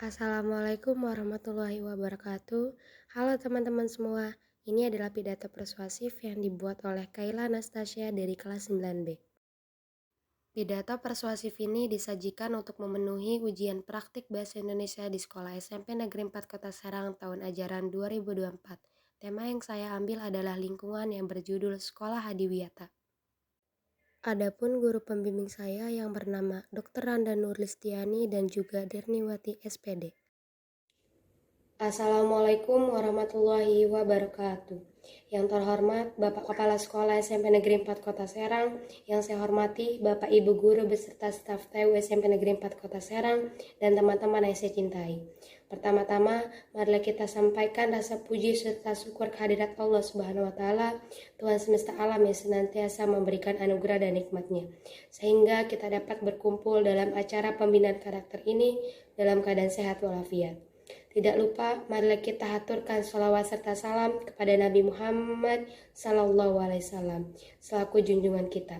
Assalamualaikum warahmatullahi wabarakatuh. Halo teman-teman semua, ini adalah pidato persuasif yang dibuat oleh Kayla Anastasia dari kelas 9B. Pidato persuasif ini disajikan untuk memenuhi ujian praktik bahasa Indonesia di Sekolah SMP Negeri 4 Kota Serang tahun ajaran 2024. Tema yang saya ambil adalah lingkungan yang berjudul Sekolah Hadiwiyata. Adapun guru pembimbing saya yang bernama Dr. Randa Nurlistiani dan juga Derniwati SPD. Assalamualaikum warahmatullahi wabarakatuh. Yang terhormat Bapak Kepala Sekolah SMP Negeri 4 Kota Serang, yang saya hormati Bapak Ibu Guru beserta staf TU SMP Negeri 4 Kota Serang, dan teman-teman yang saya cintai. Pertama-tama, marilah kita sampaikan rasa puji serta syukur kehadirat Allah Subhanahu wa Ta'ala, Tuhan semesta alam yang senantiasa memberikan anugerah dan nikmatnya, sehingga kita dapat berkumpul dalam acara pembinaan karakter ini dalam keadaan sehat walafiat. Tidak lupa, marilah kita haturkan sholawat serta salam kepada Nabi Muhammad SAW selaku junjungan kita.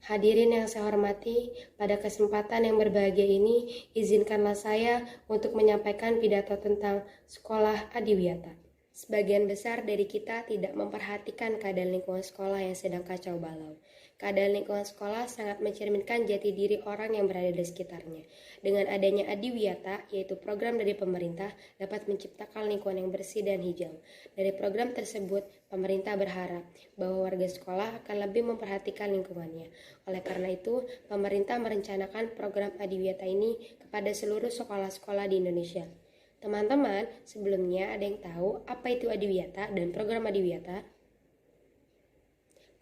Hadirin yang saya hormati, pada kesempatan yang berbahagia ini, izinkanlah saya untuk menyampaikan pidato tentang Sekolah Adiwiyata. Sebagian besar dari kita tidak memperhatikan keadaan lingkungan sekolah yang sedang kacau balau. Keadaan lingkungan sekolah sangat mencerminkan jati diri orang yang berada di sekitarnya. Dengan adanya Adiwiyata, yaitu program dari pemerintah, dapat menciptakan lingkungan yang bersih dan hijau. Dari program tersebut, pemerintah berharap bahwa warga sekolah akan lebih memperhatikan lingkungannya. Oleh karena itu, pemerintah merencanakan program Adiwiyata ini kepada seluruh sekolah-sekolah di Indonesia. Teman-teman, sebelumnya ada yang tahu apa itu Adiwiyata dan program Adiwiyata?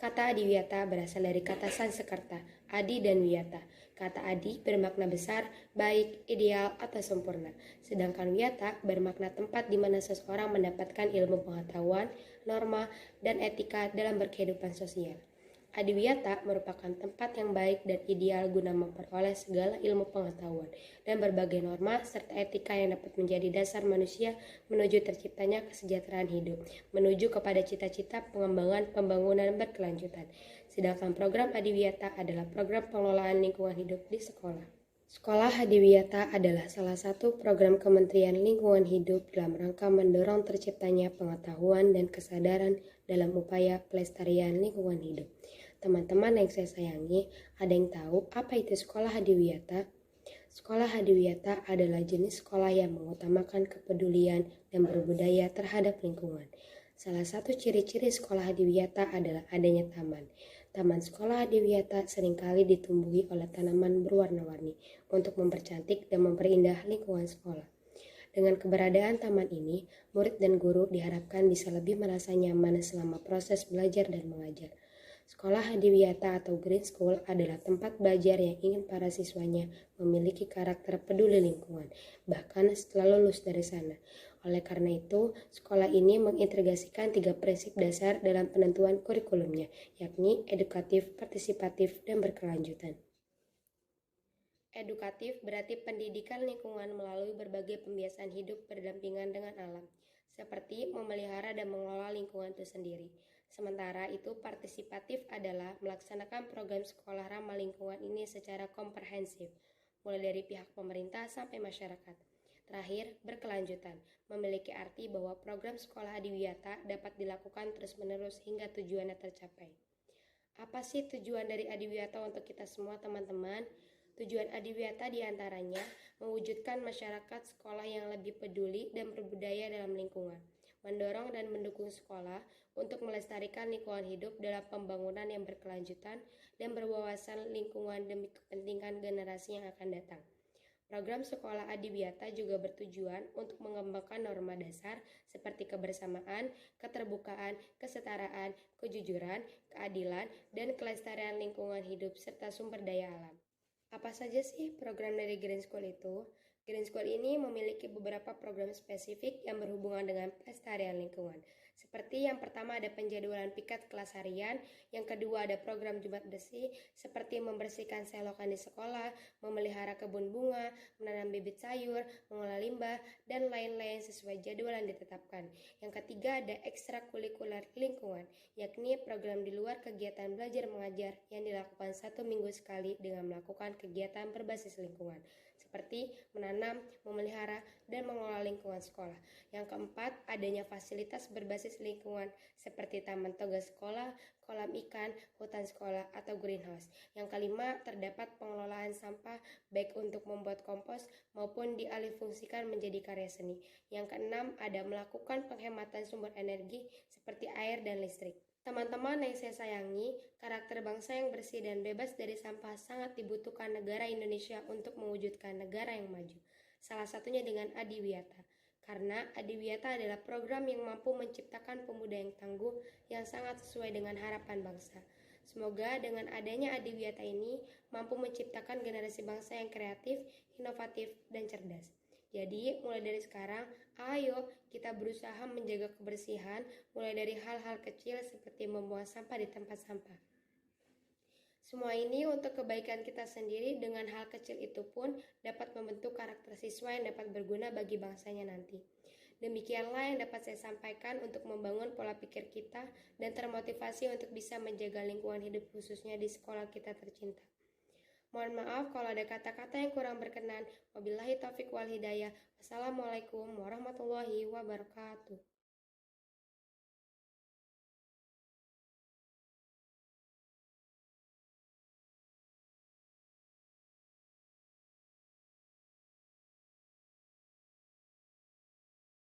Kata Adiwiyata berasal dari kata Sanskerta, adi dan wiyata. Kata adi bermakna besar, baik, ideal, atau sempurna. Sedangkan wiyata bermakna tempat di mana seseorang mendapatkan ilmu pengetahuan, norma, dan etika dalam berkehidupan sosial. Adiwiyata merupakan tempat yang baik dan ideal guna memperoleh segala ilmu pengetahuan dan berbagai norma serta etika yang dapat menjadi dasar manusia menuju terciptanya kesejahteraan hidup, menuju kepada cita-cita pengembangan pembangunan berkelanjutan. Sedangkan program Adiwiyata adalah program pengelolaan lingkungan hidup di sekolah. Sekolah Hadiwiyata adalah salah satu program Kementerian Lingkungan Hidup dalam rangka mendorong terciptanya pengetahuan dan kesadaran dalam upaya pelestarian lingkungan hidup. Teman-teman yang saya sayangi, ada yang tahu apa itu Sekolah Hadiwiyata? Sekolah Hadiwiyata adalah jenis sekolah yang mengutamakan kepedulian dan berbudaya terhadap lingkungan. Salah satu ciri-ciri sekolah Hadiwiyata adalah adanya taman. Taman sekolah Hadiwiyata seringkali ditumbuhi oleh tanaman berwarna-warni untuk mempercantik dan memperindah lingkungan sekolah. Dengan keberadaan taman ini, murid dan guru diharapkan bisa lebih merasa nyaman selama proses belajar dan mengajar. Sekolah Hadiwiyata atau Green School adalah tempat belajar yang ingin para siswanya memiliki karakter peduli lingkungan, bahkan setelah lulus dari sana. Oleh karena itu, sekolah ini mengintegrasikan 3 prinsip dasar dalam penentuan kurikulumnya, yakni edukatif, partisipatif, dan berkelanjutan. Edukatif berarti pendidikan lingkungan melalui berbagai pembiasaan hidup berdampingan dengan alam, seperti memelihara dan mengelola lingkungan itu sendiri. Sementara itu, partisipatif adalah melaksanakan program sekolah ramah lingkungan ini secara komprehensif, mulai dari pihak pemerintah sampai masyarakat. Terakhir, berkelanjutan, memiliki arti bahwa program sekolah Adiwiyata dapat dilakukan terus-menerus hingga tujuannya tercapai. Apa sih tujuan dari Adiwiyata untuk kita semua, teman-teman? Tujuan Adiwiyata diantaranya mewujudkan masyarakat sekolah yang lebih peduli dan berbudaya dalam lingkungan, mendorong dan mendukung sekolah untuk melestarikan lingkungan hidup dalam pembangunan yang berkelanjutan dan berwawasan lingkungan demi kepentingan generasi yang akan datang. Program Sekolah Adiwiyata juga bertujuan untuk mengembangkan norma dasar seperti kebersamaan, keterbukaan, kesetaraan, kejujuran, keadilan, dan kelestarian lingkungan hidup serta sumber daya alam. Apa saja sih program dari Green School itu? Green School ini memiliki beberapa program spesifik yang berhubungan dengan pelestarian lingkungan. Seperti yang pertama ada penjadwalan piket kelas harian, yang kedua ada program Jumat Bersih, seperti membersihkan selokan di sekolah, memelihara kebun bunga, menanam bibit sayur, mengolah limbah, dan lain-lain sesuai jadwal yang ditetapkan. Yang ketiga ada ekstrakurikuler lingkungan, yakni program di luar kegiatan belajar mengajar yang dilakukan 1 minggu sekali dengan melakukan kegiatan berbasis lingkungan, seperti menanam, memelihara, dan mengelola lingkungan sekolah. Yang keempat, adanya fasilitas berbasis lingkungan seperti taman toga sekolah, kolam ikan, hutan sekolah, atau greenhouse. Yang kelima, terdapat pengelolaan sampah baik untuk membuat kompos maupun dialihfungsikan menjadi karya seni. Yang keenam, ada melakukan penghematan sumber energi seperti air dan listrik. Teman-teman yang saya sayangi, karakter bangsa yang bersih dan bebas dari sampah sangat dibutuhkan negara Indonesia untuk mewujudkan negara yang maju. Salah satunya dengan Adiwiyata. Karena Adiwiyata adalah program yang mampu menciptakan pemuda yang tangguh yang sangat sesuai dengan harapan bangsa. Semoga dengan adanya Adiwiyata ini mampu menciptakan generasi bangsa yang kreatif, inovatif, dan cerdas. Jadi, mulai dari sekarang, ayo kita berusaha menjaga kebersihan, mulai dari hal-hal kecil seperti membuang sampah di tempat sampah. Semua ini untuk kebaikan kita sendiri, dengan hal kecil itu pun dapat membentuk karakter siswa yang dapat berguna bagi bangsanya nanti. Demikianlah yang dapat saya sampaikan untuk membangun pola pikir kita dan termotivasi untuk bisa menjaga lingkungan hidup khususnya di sekolah kita tercinta. Mohon maaf kalau ada kata-kata yang kurang berkenan. Wabillahi taufiq wal hidayah. Wassalamualaikum warahmatullahi wabarakatuh.